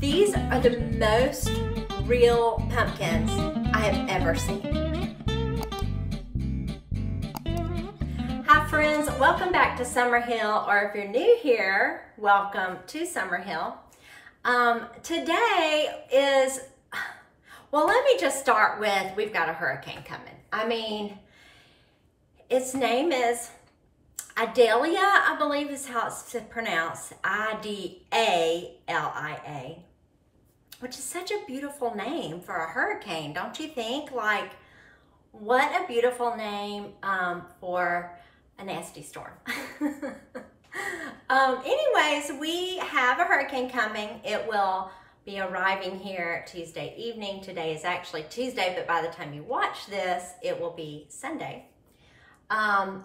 These are the most real pumpkins I have ever seen. Hi friends, welcome back to Summerhill, or if you're new here, welcome to Summerhill. Today is, well, let me just start with, we've got a hurricane coming. I mean, its name is Idalia, I believe is how it's pronounced, I-D-A-L-I-A, which is such a beautiful name for a hurricane, don't you think? Like, what a beautiful name for a nasty storm. Anyways, we have a hurricane coming. It will be arriving here Tuesday evening. Today is actually Tuesday, but by the time you watch this, it will be Sunday. And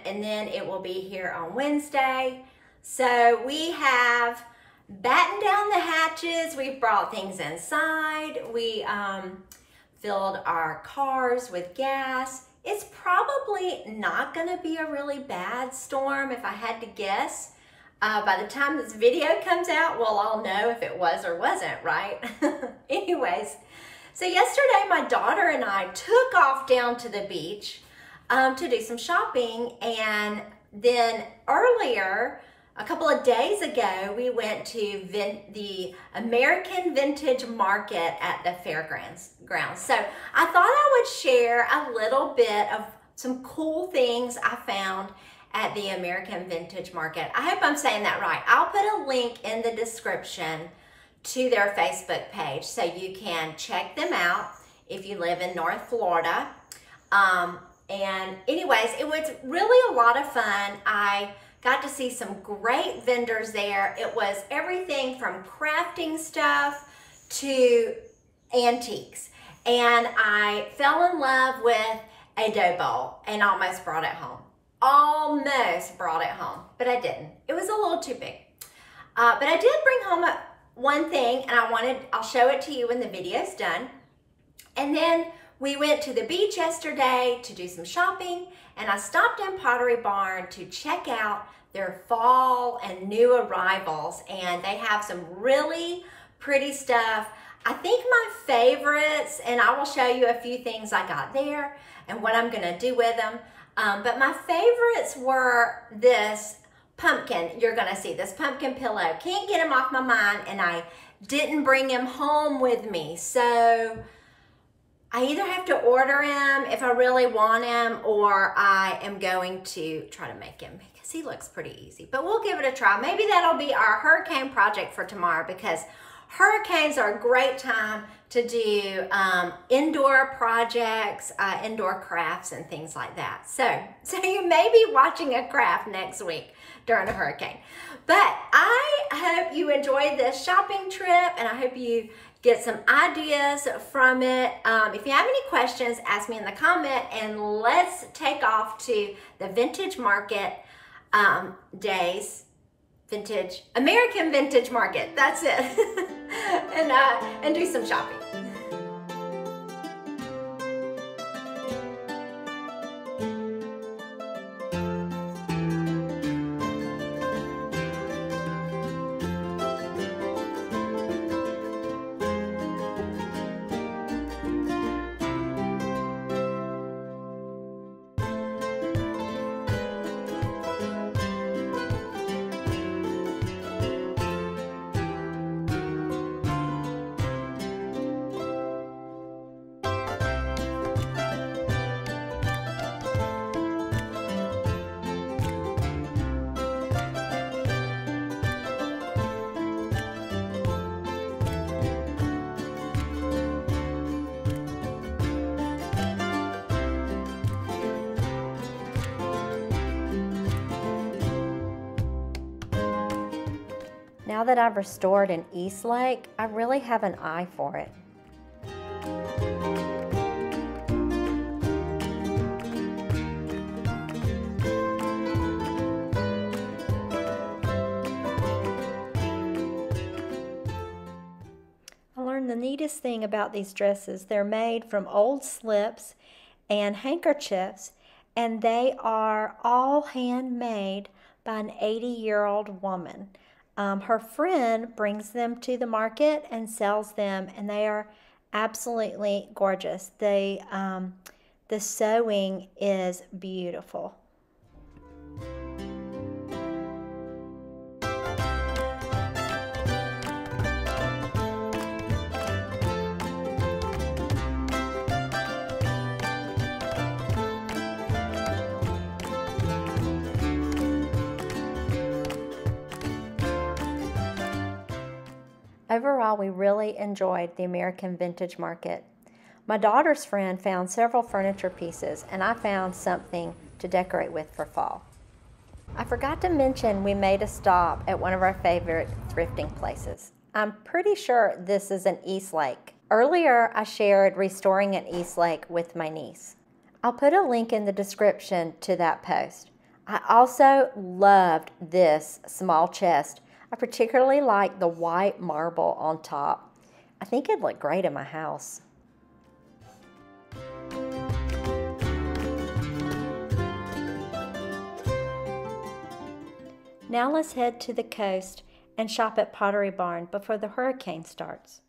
then it will be here on Wednesday. So we have battened down the hatches. We've brought things inside. We filled our cars with gas. It's probably not going to be a really bad storm if I had to guess. By the time this video comes out, we'll all know if it was or wasn't, right? Anyways, so yesterday my daughter and I took off down to the beach to do some shopping, and then earlier, a couple of days ago, we went to the American Vintage Market at the fairgrounds. So I thought I would share a little bit of some cool things I found at the American Vintage Market. I hope I'm saying that right. I'll put a link in the description to their Facebook page so you can check them out if you live in North Florida. And anyways, it was really a lot of fun. I got to see some great vendors there. It was everything from crafting stuff to antiques. And I fell in love with a dough bowl and almost brought it home. Almost brought it home, but I didn't. It was a little too big. But I did bring home one thing, and I'll show it to you when the video's done. And then we went to the beach yesterday to do some shopping, and I stopped in Pottery Barn to check out their fall and new arrivals, and they have some really pretty stuff. I think my favorites, and I will show you a few things I got there and what I'm gonna do with them, but my favorites were this pumpkin. You're gonna see this pumpkin pillow. Can't get him off my mind, and I didn't bring him home with me, so I either have to order him if I really want him, or I am going to try to make him because he looks pretty easy. But we'll give it a try. Maybe that'll be our hurricane project for tomorrow, because hurricanes are a great time to do indoor projects, indoor crafts and things like that. So you may be watching a craft next week during a hurricane. But I hope you enjoyed this shopping trip, and I hope you get some ideas from it. If you have any questions, ask me in the comment, and let's take off to the Vintage Market days. American Vintage Market, that's it. and do some shopping. Now that I've restored an East Lake, I really have an eye for it. I learned the neatest thing about these dresses. They're made from old slips and handkerchiefs, and they are all handmade by an 80-year-old woman. Her friend brings them to the market and sells them, and they are absolutely gorgeous. The sewing is beautiful. Overall, we really enjoyed the American Vintage Market. My daughter's friend found several furniture pieces, and I found something to decorate with for fall. I forgot to mention we made a stop at one of our favorite thrifting places. I'm pretty sure this is an Eastlake. Earlier, I shared restoring an Eastlake with my niece. I'll put a link in the description to that post. I also loved this small chest. I particularly like the white marble on top. I think it'd look great in my house. Now let's head to the coast and shop at Pottery Barn before the hurricane starts.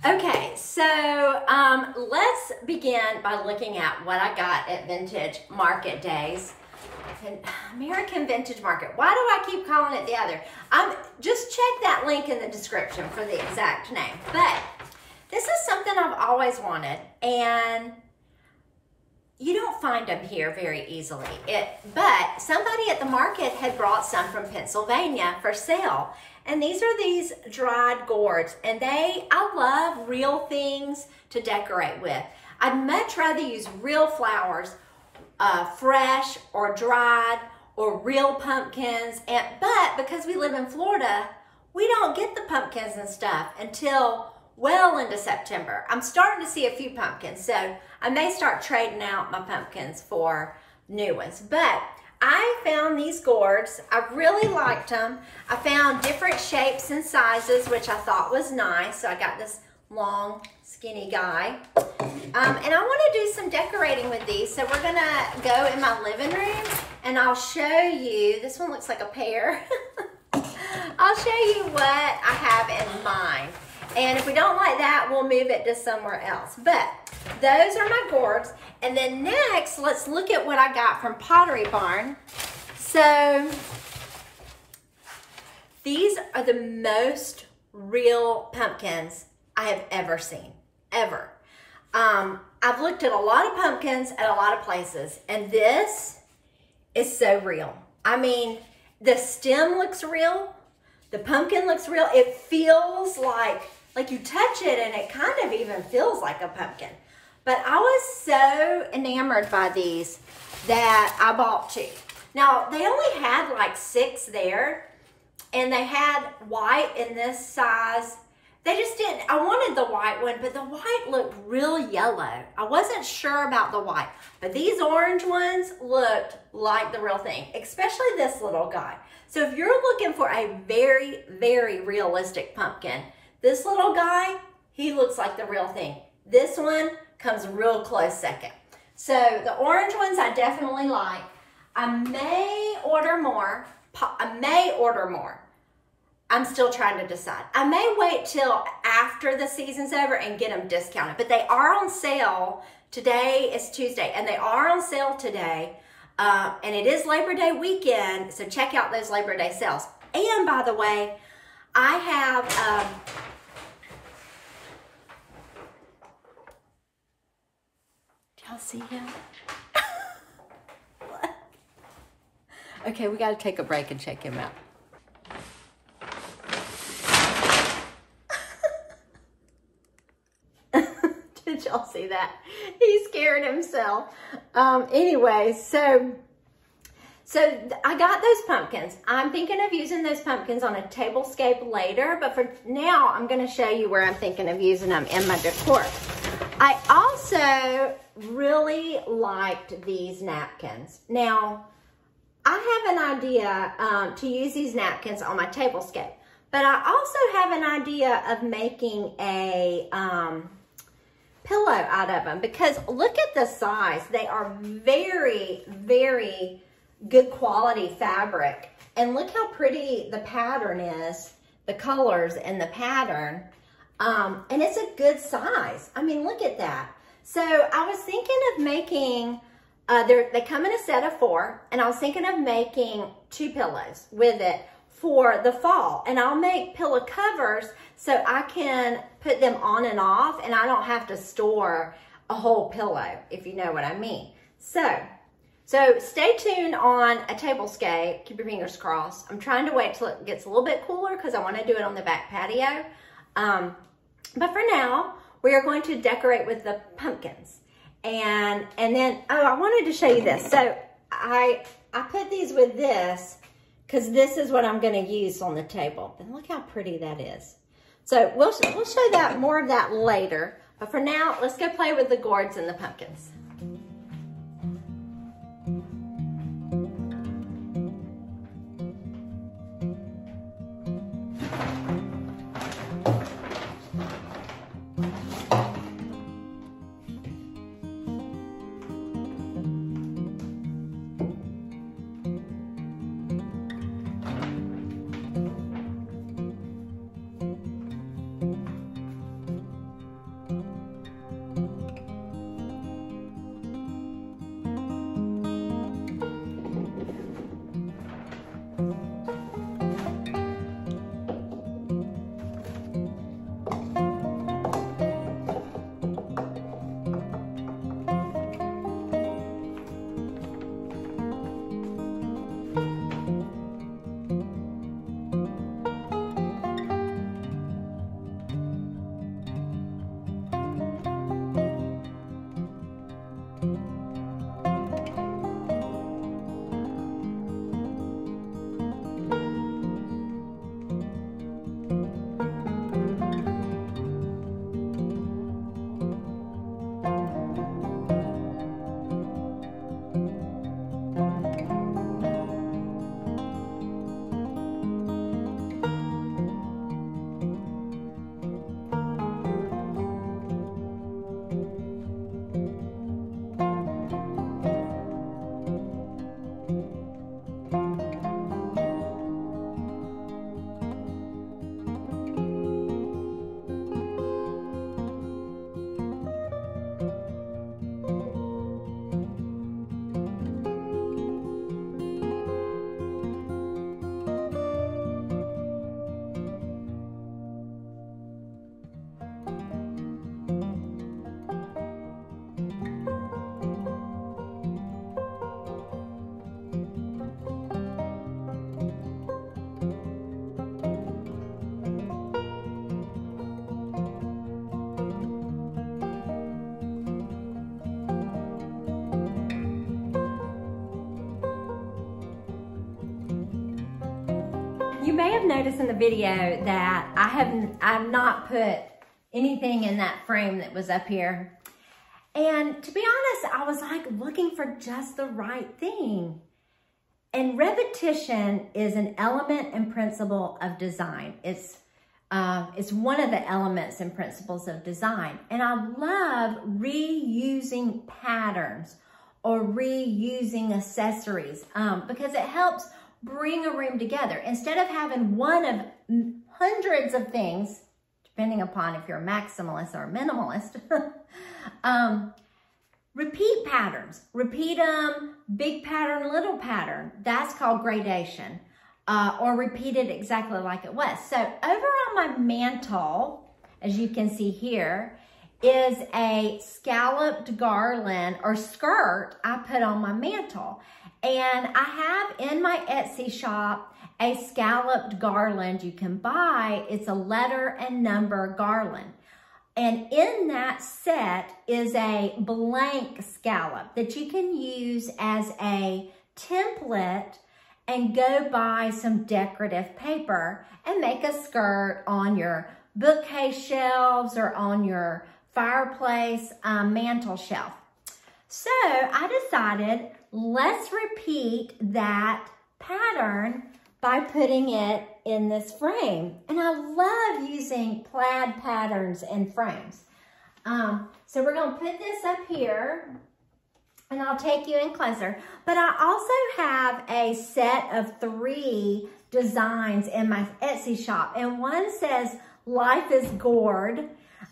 Okay, so let's begin by looking at what I got at Vintage Market Days. American Vintage Market. Why do I keep calling it the other? Just check that link in the description for the exact name. But this is something I've always wanted, and you don't find them here very easily. But somebody at the market had brought some from Pennsylvania for sale. And these are these dried gourds, and I love real things to decorate with. I'd much rather use real flowers, fresh or dried, or real pumpkins. But because we live in Florida, we don't get the pumpkins and stuff until well into September. I'm starting to see a few pumpkins, so I may start trading out my pumpkins for new ones. But I found these gourds. I really liked them. I found different shapes and sizes, which I thought was nice. So I got this long, skinny guy. And I want to do some decorating with these. So we're going to go in my living room, and I'll show you. This one looks like a pear. I'll show you what I have in mind. And if we don't like that, we'll move it to somewhere else. But those are my gourds. And then next, let's look at what I got from Pottery Barn. So these are the most real pumpkins I have ever seen, ever. I've looked at a lot of pumpkins at a lot of places, and this is so real. I mean, the stem looks real. The pumpkin looks real. It feels like you touch it and it kind of even feels like a pumpkin. But I was so enamored by these that I bought 2. Now, they only had like 6 there, and they had white in this size. They just didn't, I wanted the white one, but the white looked real yellow. I wasn't sure about the white, but these orange ones looked like the real thing, especially this little guy. So if you're looking for a very, very realistic pumpkin, this little guy, he looks like the real thing. This one comes real close second. So the orange ones I definitely like. I may order more. I'm still trying to decide. I may wait till after the season's over and get them discounted, but they are on sale. Today is Tuesday, and they are on sale today. And it is Labor Day weekend, so check out those Labor Day sales. And by the way, I have, do y'all see him? What? Okay, we gotta take a break and check him out. Did y'all see that? He scared himself. Anyway, so I got those pumpkins. I'm thinking of using those pumpkins on a tablescape later, but for now, I'm gonna show you where I'm thinking of using them in my decor. I also really liked these napkins. Now, I have an idea to use these napkins on my tablescape, but I also have an idea of making a pillow out of them, because look at the size. They are very, very good quality fabric, and look how pretty the pattern is, the colors and the pattern, and it's a good size. I mean, look at that. So I was thinking of making, they come in a set of 4, and I was thinking of making 2 pillows with it for the fall, and I'll make pillow covers so I can put them on and off, and I don't have to store a whole pillow, if you know what I mean. So stay tuned on a tablescape. Keep your fingers crossed. I'm trying to wait till it gets a little bit cooler because I want to do it on the back patio. But for now, we are going to decorate with the pumpkins. And then, oh, I wanted to show you this. So I put these with this because this is what I'm going to use on the table. And look how pretty that is. So we'll show that more of that later. But for now, let's go play with the gourds and the pumpkins. you may have noticed in the video that I've not put anything in that frame that was up here. And to be honest, I was like looking for just the right thing. And repetition is an element and principle of design. It's one of the elements and principles of design. And I love reusing patterns or reusing accessories because it helps bring a room together. Instead of having one of hundreds of things, depending upon if you're a maximalist or a minimalist, repeat patterns. Repeat them, big pattern, little pattern. That's called gradation. Or repeat it exactly like it was. So over on my mantle, as you can see here, is a scalloped garland or skirt I put on my mantle. And I have in my Etsy shop a scalloped garland you can buy. It's a letter and number garland. And in that set is a blank scallop that you can use as a template and go buy some decorative paper and make a skirt on your bookcase shelves or on your fireplace mantle shelf. So I decided, let's repeat that pattern by putting it in this frame. And I love using plaid patterns in frames. So we're gonna put this up here and I'll take you in closer. But I also have a set of 3 designs in my Etsy shop. And one says, Life is Gourd.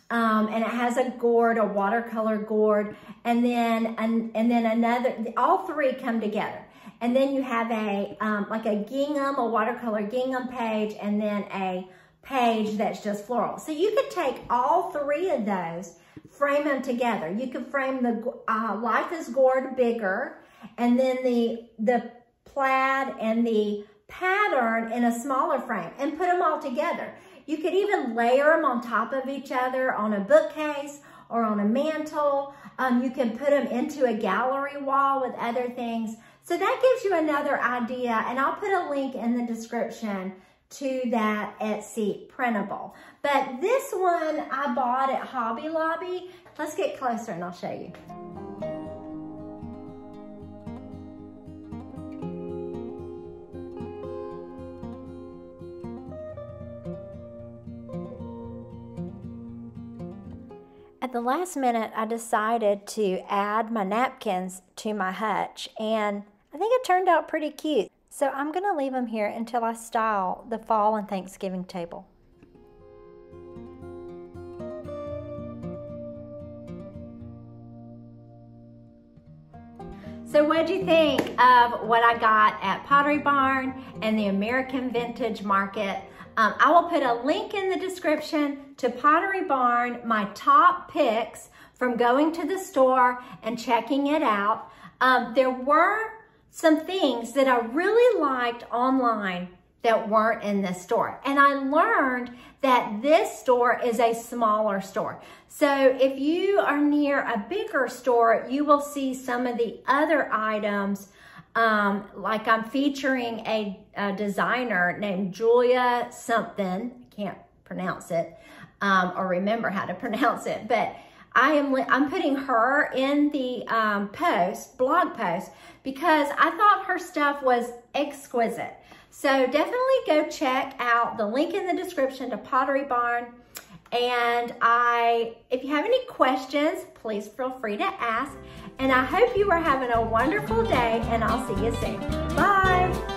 And it has a gourd, a watercolor gourd, and then another, all 3 come together. And then you have a, like a gingham, a watercolor gingham page, and then a page that's just floral. So you could take all 3 of those, frame them together. You could frame the Life is Gourd bigger, and then the plaid and the pattern in a smaller frame, and put them all together. You could even layer them on top of each other on a bookcase or on a mantle. You can put them into a gallery wall with other things. So that gives you another idea, and I'll put a link in the description to that Etsy printable. But this one I bought at Hobby Lobby. Let's get closer and I'll show you. At the last minute, I decided to add my napkins to my hutch, and I think it turned out pretty cute. So I'm gonna leave them here until I style the fall and Thanksgiving table. So what'd you think of what I got at Pottery Barn and the American Vintage Market? I will put a link in the description to Pottery Barn, my top picks from going to the store and checking it out. There were some things that I really liked online that weren't in this store. And I learned that this store is a smaller store. So if you are near a bigger store, you will see some of the other items. Like I'm featuring a designer named Julia something, I can't pronounce it or remember how to pronounce it, but I'm putting her in the blog post, because I thought her stuff was exquisite. So definitely go check out the link in the description to Pottery Barn. And if you have any questions, please feel free to ask. And I hope you are having a wonderful day, and I'll see you soon. Bye.